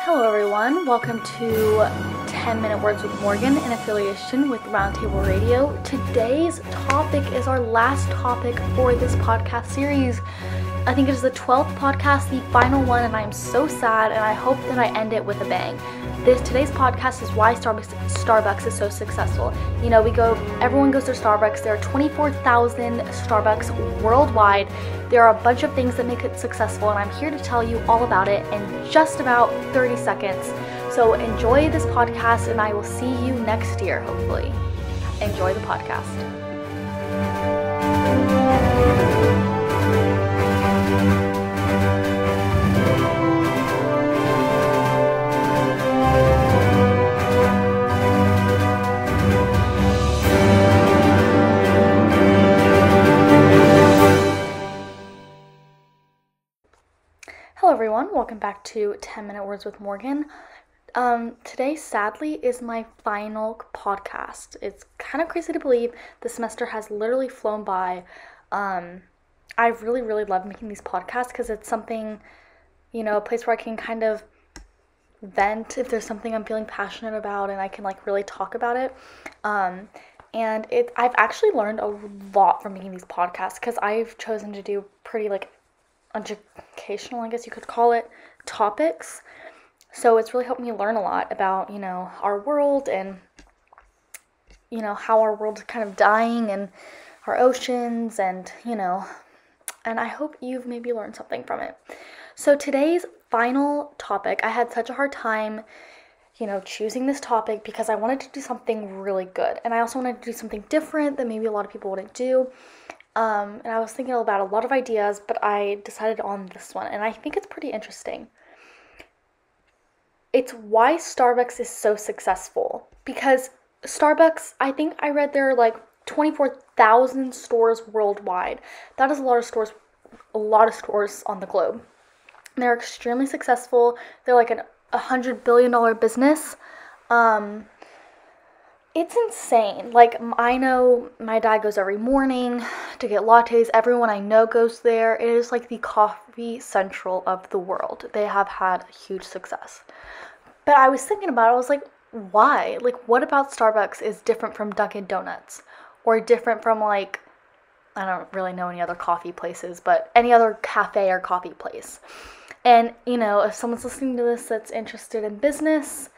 Hello everyone, welcome to 10 Minute Words with Morgan in affiliation with Roundtable Radio. Today's topic is our last topic for this podcast series. I think it is the 12th podcast, the final one, and I am so sad, and I hope that I end it with a bang. Today's podcast is why Starbucks is so successful. You know, everyone goes to Starbucks. There are 24,000 Starbucks worldwide. There are a bunch of things that make it successful, and I'm here to tell you all about it in just about 30 seconds. So enjoy this podcast, and I will see you next year, hopefully. Enjoy the podcast. Hello everyone, welcome back to 10 Minute Words with Morgan. Today, sadly, is my final podcast. It's kind of crazy to believe. The semester has literally flown by. I really love making these podcasts because it's something, a place where I can kind of vent if there's something I'm feeling passionate about, and I can really talk about it. And I've actually learned a lot from making these podcasts because I've chosen to do pretty educational, I guess you could call it, topics. So it's really helped me learn a lot about, our world and, how our world is kind of dying and our oceans and, and I hope you've maybe learned something from it. So today's final topic, I had such a hard time, choosing this topic because I wanted to do something really good. And I also wanted to do something different that maybe a lot of people wouldn't do. And I was thinking about a lot of ideas, but I decided on this one, and I think it's pretty interesting. It's why Starbucks is so successful. Because Starbucks, I think I read there are 24,000 stores worldwide. That is a lot of stores on the globe. They're extremely successful. They're like a $100 billion business. It's insane. I know my dad goes every morning to get lattes. Everyone I know goes there. It is like the coffee central of the world. They have had huge success. But I was thinking about it. I was like, why? What about Starbucks is different from Dunkin' Donuts? Or different from, I don't really know any other coffee places, but any other cafe or coffee place. And, if someone's listening to this that's interested in business,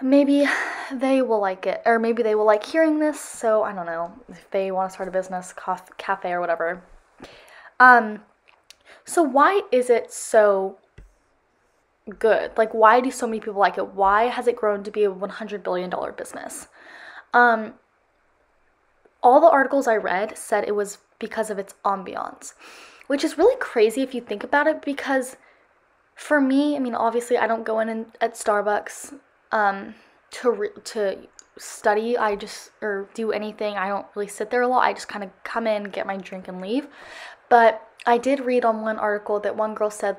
maybe they will like it, or maybe they will like hearing this, so I don't know, if they want to start a business, cafe, or whatever. So why is it so good? Why do so many people like it? Why has it grown to be a $100 billion business? All the articles I read said it was because of its ambiance, which is really crazy if you think about it, because for me, obviously I don't go in at Starbucks to study, or do anything. I don't really sit there a lot. I just kind of come in, get my drink, and leave. But I did read on one article that one girl said,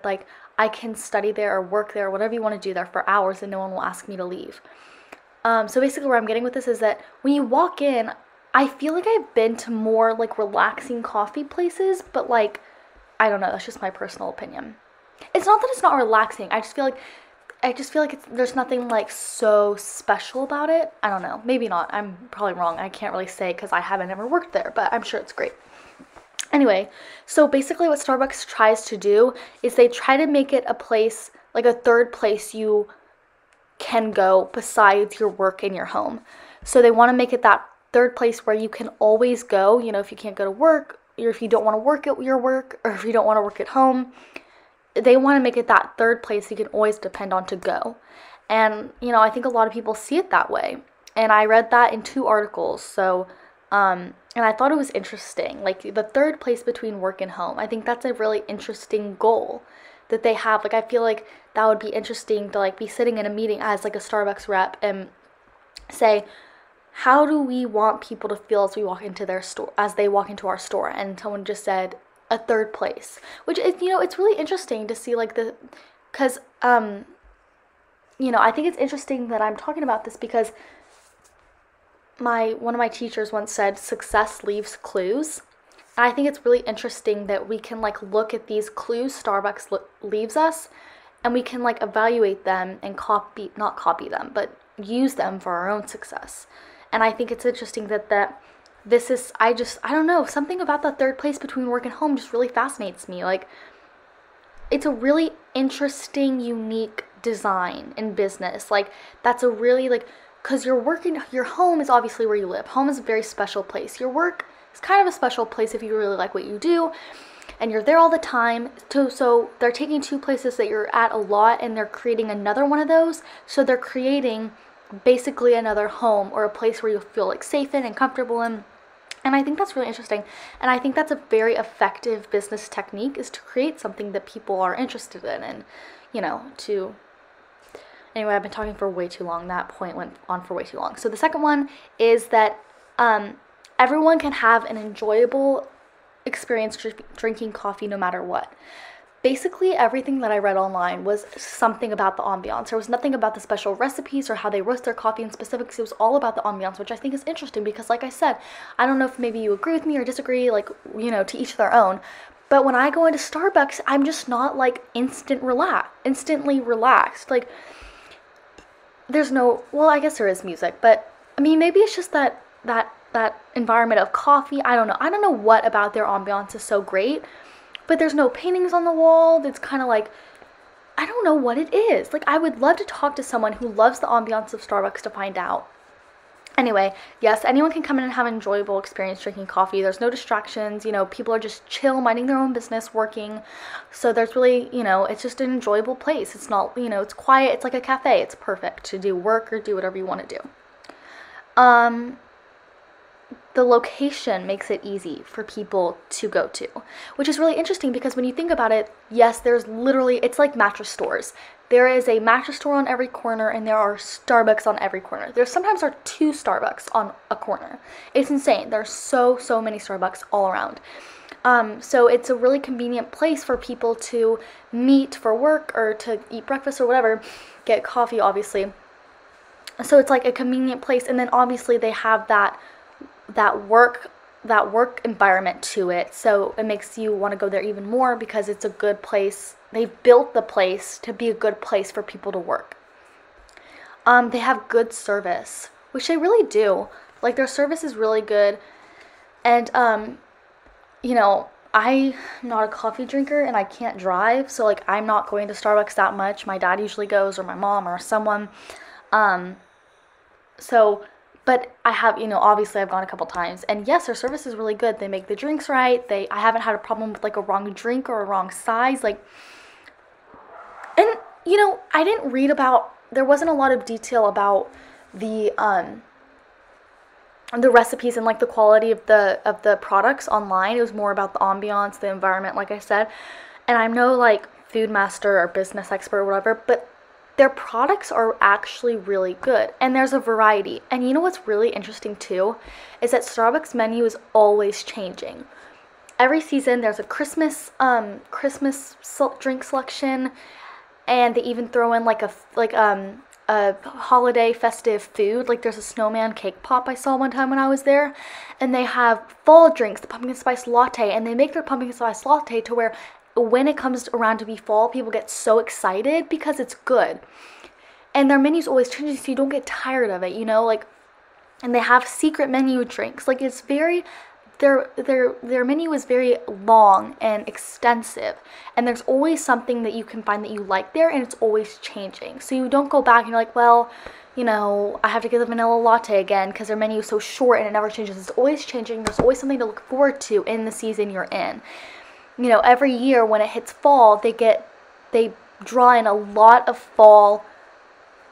I can study there or work there or whatever you want to do there for hours and no one will ask me to leave. So basically where I'm getting with this is that when you walk in, I feel like I've been to more relaxing coffee places, but I don't know, that's just my personal opinion. It's not that it's not relaxing. I just feel like there's nothing so special about it. I don't know. Maybe not. I'm probably wrong. I can't really say because I haven't ever worked there, but I'm sure it's great. Anyway, so basically what Starbucks tries to do is they try to make it a place, a third place you can go besides your work and your home. So they want to make it that third place where you can always go, if you can't go to work, or if you don't want to work at your work, or if you don't want to work at home. They want to make it that third place you can always depend on to go. And, I think a lot of people see it that way. And I read that in 2 articles. So, and I thought it was interesting. The third place between work and home. I think that's a really interesting goal that they have. I feel like that would be interesting to, be sitting in a meeting as, a Starbucks rep and say, how do we want people to feel as we walk into their store, as they walk into our store? And someone just said, a third place, which is, it's really interesting to see because I think it's interesting that I'm talking about this because one of my teachers once said success leaves clues, And I think it's really interesting that we can look at these clues Starbucks leaves us and we can like evaluate them and not copy them, but use them for our own success. And I think it's interesting that this is, I don't know, something about the third place between work and home just really fascinates me. Like, it's a really interesting, unique design in business. Like, that's a really, like, because your home is obviously where you live. Home is a very special place. Your work is kind of a special place if you really like what you do, and you're there all the time. So they're taking two places that you're at a lot, and they're creating another one of those. So they're creating basically another home, or a place where you feel like safe in and comfortable in. And I think that's really interesting. And I think that's a very effective business technique, is to create something that people are interested in. And, anyway, I've been talking for way too long. That point went on for way too long. So the second one is that everyone can have an enjoyable experience drinking coffee no matter what. Basically, everything that I read online was something about the ambiance. There was nothing about the special recipes or how they roast their coffee in specifics. It was all about the ambiance, which I think is interesting because, like I said, I don't know if maybe you agree with me or disagree, like, to each their own. But when I go into Starbucks, I'm just not, like, instantly relaxed. Like, there's no, well, I guess there is music, but, I mean, maybe it's just that environment of coffee. I don't know what about their ambiance is so great. But there's no paintings on the wall. That's kind of like, I don't know what it is. Like, I would love to talk to someone who loves the ambiance of Starbucks to find out. Anyway, yes, anyone can come in and have an enjoyable experience drinking coffee. There's no distractions. People are just chill, minding their own business, working. So there's really, it's just an enjoyable place. It's not, it's quiet. It's like a cafe. It's perfect to do work or do whatever you want to do. The location makes it easy for people to go to, which is really interesting because when you think about it, yes, there's literally, it's like mattress stores. There is a mattress store on every corner, and there are Starbucks on every corner. There sometimes are 2 Starbucks on a corner. It's insane. There's so many Starbucks all around. So it's a really convenient place for people to meet for work or to eat breakfast or whatever, get coffee, obviously. So it's like a convenient place, and then obviously they have that work environment to it, so it makes you want to go there even more because it's a good place. They've built the place to be a good place for people to work. They have good service, which they really do. Like, their service is really good, and I'm not a coffee drinker and I can't drive, so like I'm not going to Starbucks that much. My dad usually goes, or my mom, or someone. But I have, obviously I've gone a couple times, and yes, their service is really good. They make the drinks right. I haven't had a problem with like a wrong drink or a wrong size. Like, and I didn't read about, there wasn't a lot of detail about the recipes and like the quality of the products online. It was more about the ambiance, the environment, like I said. And I'm no like food master or business expert or whatever, but their products are actually really good, and there's a variety. And what's really interesting too is that Starbucks menu is always changing. Every season there's a Christmas drink selection, and they even throw in like a holiday festive food. Like, there's a snowman cake pop I saw one time when I was there, and they have fall drinks, the pumpkin spice latte, and they make their pumpkin spice latte to where when it comes around to be fall, people get so excited because it's good. And their menu's always changing, so you don't get tired of it, like, and they have secret menu drinks. Like, it's very, their menu is very long and extensive, and there's always something that you can find that you like there, and it's always changing. So you don't go back and you're like, well, I have to get the vanilla latte again because their menu is so short and it never changes. It's always changing. There's always something to look forward to in the season you're in. Every year when it hits fall, they draw in a lot of fall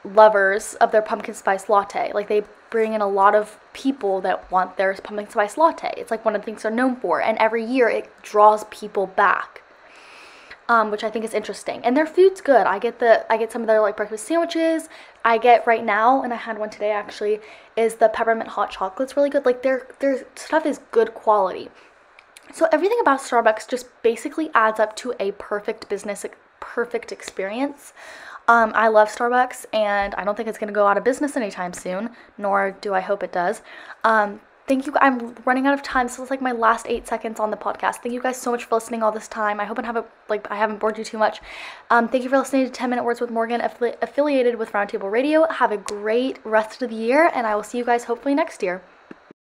lovers of their pumpkin spice latte. Like, they bring in a lot of people that want their pumpkin spice latte. It's like one of the things they're known for, and every year it draws people back, which I think is interesting. And their food's good. I get some of their like breakfast sandwiches. I get right now, and I had one today actually, is the peppermint hot chocolate's really good. Like, their stuff is good quality. So everything about Starbucks just basically adds up to a perfect experience. I love Starbucks, and I don't think it's going to go out of business anytime soon, nor do I hope it does. thank you. I'm running out of time. This is like my last 8 seconds on the podcast. Thank you guys so much for listening all this time. I hope I haven't bored you too much. Thank you for listening to 10 Minute Words with Morgan, affiliated with Roundtable Radio. Have a great rest of the year, and I will see you guys hopefully next year.